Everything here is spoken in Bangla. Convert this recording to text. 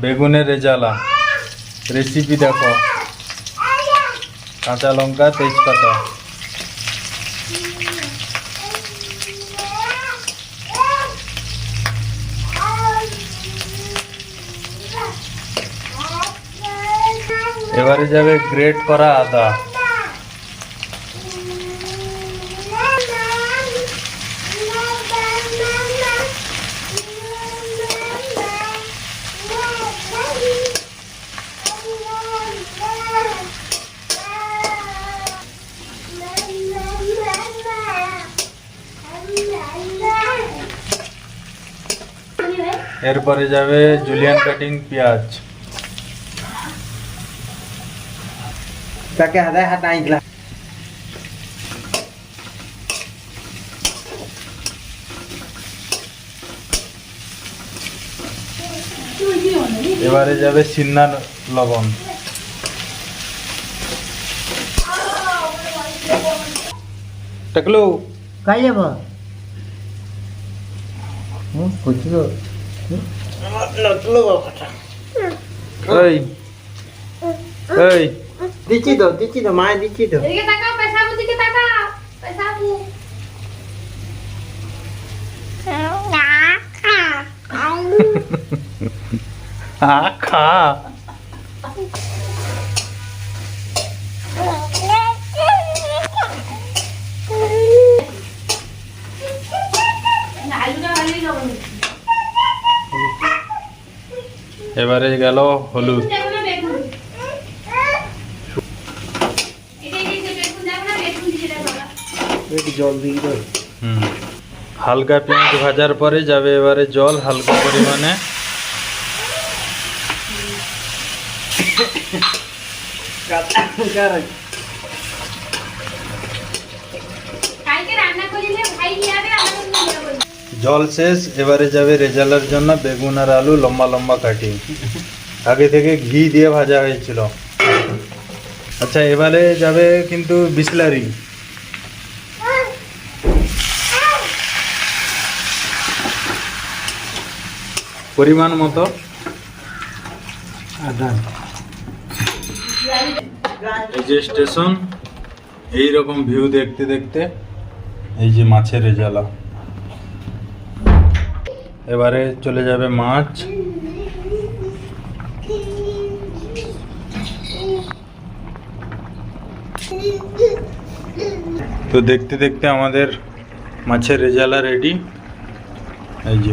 বেগুনের রেজালা রেসিপি দেখো, কাঁচা লঙ্কা তেজপাতা। এবারে যাবে গ্রেট করা আদা। এরপরে যাবে জুলিয়ান কাটিং পেঁয়াজ। তাকে আদায় হাত আইগলা এবারে যাবে সিন্না লবণ। টাকলু কাই যাব বুঝছো নটলো কথা এই এই দিচ্ছি তো মায় দিচ্ছি তো এদিকে তাকাও, পেছাবু দিকে তাকাও, পেছাবু। খা। এবারে গেল হলুদ। জল দিয়ে দাও। হালকা পেঁয়াজ ভাজার পরে যাবে এবারে জল হালকা পরিমাণে। জল শেষ, এবারে যাবে রেজালার জন্য বেগুন আর আলু লম্বা লম্বা কাটি। আগে থেকে ঘি দিয়ে ভাজা হয়েছিল। আচ্ছা, এবারে যাবে কিন্তু বিসলারি। পরিমাণ মতো। এই যে স্টেশন, এই রকম ভিউ দেখতে দেখতে এই যে মাছের রেজালা। এবারে চলে যাবে মাছ। তো দেখতে দেখতে আমাদের মাছের রেজালা রেডি। এই যে